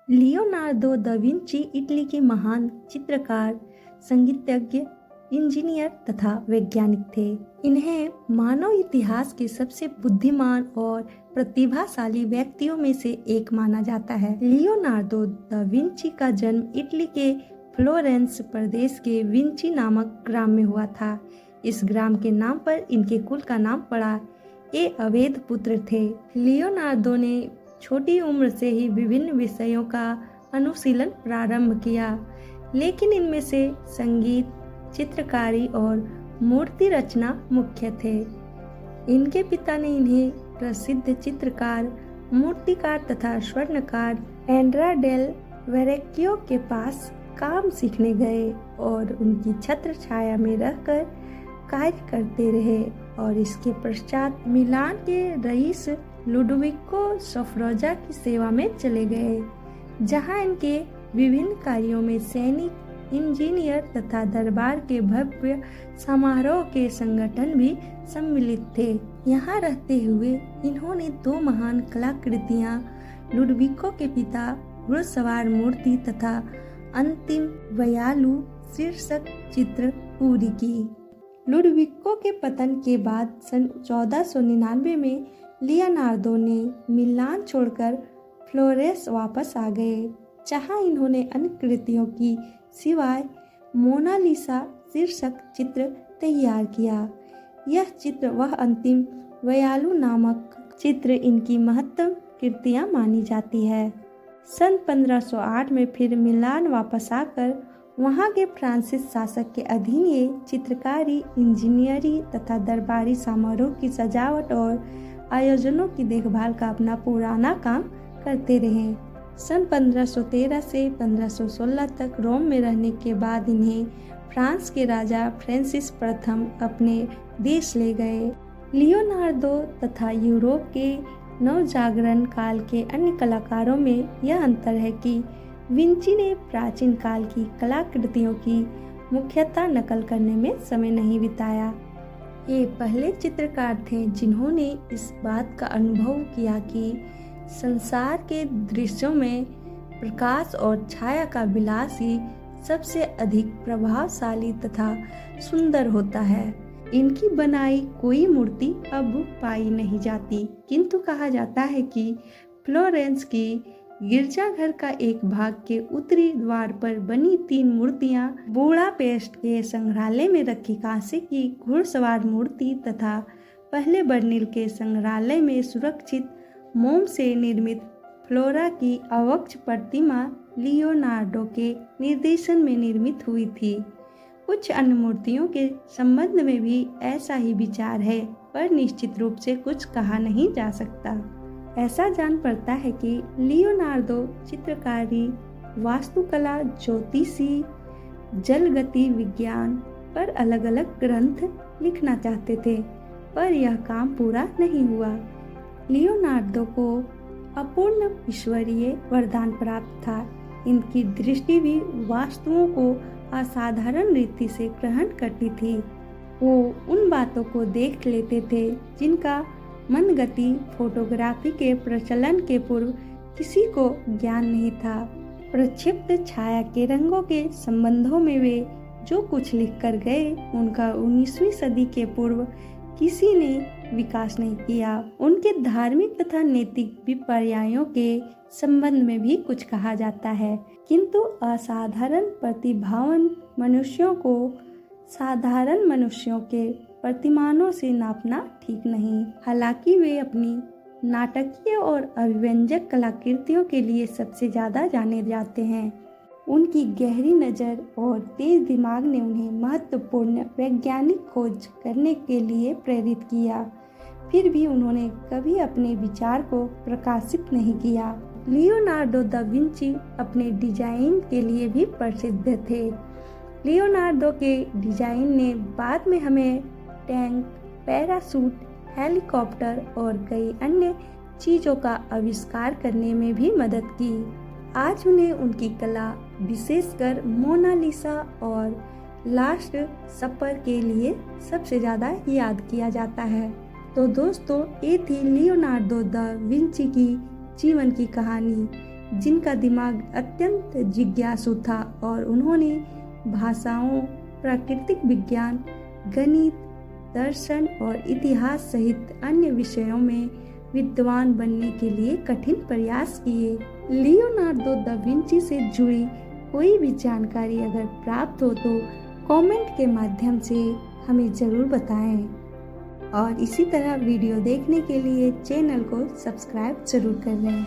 Leonardo da Vinci Italy के महान चित्रकार, संगीतज्ञ, इंजीनियर तथा वैज्ञानिक थे। इन्हें मानव इतिहास के सबसे बुद्धिमान और प्रतिभाशाली व्यक्तियों में से एक माना जाता है। लियोनार्दो दा विंची का जन्म इटली के फ्लोरेंस प्रदेश के विंची नामक ग्राम में हुआ था। इस ग्राम के नाम पर इनके कुल का नाम पड़ा। ये अवैध पुत्र थे। लियोनार्दो ने छोटी उम्र से ही विभिन्न विषयों का अनुशीलन प्रारंभ किया, लेकिन इनमें से संगीत, चित्रकारी और मूर्ति रचना मुख्य थे। इनके पिता ने इन्हें प्रसिद्ध चित्रकार, मूर्तिकार तथा स्वर्णकार एंड्रा डेल वेरेक्कियो के पास काम सीखने गए और उनकी छत्र छाया में रहकर कार्य करते रहे और इसके पश्चात मिलान के रईस लुडोविको सफरोजा की सेवा में चले गए, जहां इनके विभिन्न कार्यों में सैनिक, इंजीनियर तथा दरबार के भव्य समारोह के संगठन भी सम्मिलित थे। यहाँ रहते हुए इन्होंने दो महान कलाकृतियाँ लुडोविको के पिता घुड़सवार मूर्ति तथा अंतिम वयालु शीर्षक चित्र पूरी की। लुडोविको के पतन के बाद सन 1499 में लियोनार्दो ने मिलान छोड़कर फ्लोरेंस वापस आ गए, जहां इन्होंने अन्य कृतियों की सिवाय मोनालिसा शीर्षक चित्र तैयार किया। यह चित्र वह अंतिम वयालु नामक चित्र इनकी महत्तम कृतियां मानी जाती है। सन 1508 में फिर मिलान वापस आकर वहां के फ्रांसीसी शासक के अधीन ये चित्रकारी, इंजीनियरी तथा दरबारी समारोह की सजावट और आयोजनों की देखभाल का अपना पुराना काम करते रहे। सन 1513 से 1516 तक रोम में रहने के बाद इन्हें फ्रांस के राजा फ्रांसिस प्रथम अपने देश ले गए। लियोनार्दो तथा यूरोप के नवजागरण काल के अन्य कलाकारों में यह अंतर है कि विंची ने प्राचीन काल की कलाकृतियों की मुख्यतः नकल करने में समय नहीं बिताया। ये पहले चित्रकार थे जिन्होंने इस बात का अनुभव किया कि संसार के दृश्यों में प्रकाश और छाया का विलास ही सबसे अधिक प्रभावशाली तथा सुंदर होता है। इनकी बनाई कोई मूर्ति अब पाई नहीं जाती, किंतु कहा जाता है कि फ्लोरेंस की गिरजाघर का एक भाग के उत्तरी द्वार पर बनी 3 मूर्तियां बुडापेस्ट के संग्रहालय में रखी कांसे की घुड़सवार मूर्ति तथा पहले बर्लिन के संग्रहालय में सुरक्षित मोम से निर्मित फ्लोरा की अवक्ष प्रतिमा लियोनार्डो के निर्देशन में निर्मित हुई थी। कुछ अन्य मूर्तियों के संबंध में भी ऐसा ही विचार है, पर निश्चित रूप से कुछ कहा नहीं जा सकता। ऐसा जान पड़ता है कि लियोनार्दो चित्रकारी, वास्तुकला, ज्योतिषी, जलगति विज्ञान पर अलग अलग ग्रंथ लिखना चाहते थे, पर यह काम पूरा नहीं हुआ। लियोनार्दो को अपूर्ण ईश्वरीय वरदान प्राप्त था। इनकी दृष्टि भी वास्तुओं को असाधारण रीति से ग्रहण करती थी। वो उन बातों को देख लेते थे जिनका मनगति फोटोग्राफी के प्रचलन के पूर्व किसी को ज्ञान नहीं था। प्रक्षिप्त छाया के रंगों के संबंधों में वे जो कुछ लिख कर गए, उनका 19वीं सदी के पूर्व किसी ने विकास नहीं किया। उनके धार्मिक तथा नैतिक विपर्यायों के संबंध में भी कुछ कहा जाता है, किंतु असाधारण प्रतिभावान मनुष्यों को साधारण मनुष्यों के प्रतिमानों से नापना ठीक नहीं। हालांकि वे अपनी नाटकीय और अभिव्यंजक कलाकृतियों के लिए सबसे ज्यादा जाने जाते हैं। उनकी गहरी नज़र और तेज दिमाग ने उन्हें महत्वपूर्ण वैज्ञानिक खोज करने के लिए प्रेरित किया। फिर भी उन्होंने कभी अपने विचार को प्रकाशित नहीं किया। लियोनार्दो दा विंची अपने डिजाइन के लिए भी प्रसिद्ध थे। लियोनार्दो के डिजाइन ने बाद में हमें टैंक, पैराशूट, हेलीकॉप्टर और कई अन्य चीज़ों का आविष्कार करने में भी मदद की। आज उन्हें उनकी कला, विशेषकर मोनालिसा और लास्ट सपर के लिए सबसे ज़्यादा याद किया जाता है। तो दोस्तों, ये थी लियोनार्दो दा विंची की जीवन की कहानी। जिनका दिमाग अत्यंत जिज्ञासु था और उन्होंने भाषाओं, प्राकृतिक विज्ञान, गणित, दर्शन और इतिहास सहित अन्य विषयों में विद्वान बनने के लिए कठिन प्रयास किए। लियोनार्दो दा विंची से जुड़ी कोई भी जानकारी अगर प्राप्त हो तो कमेंट के माध्यम से हमें ज़रूर बताएं और इसी तरह वीडियो देखने के लिए चैनल को सब्सक्राइब जरूर कर लें।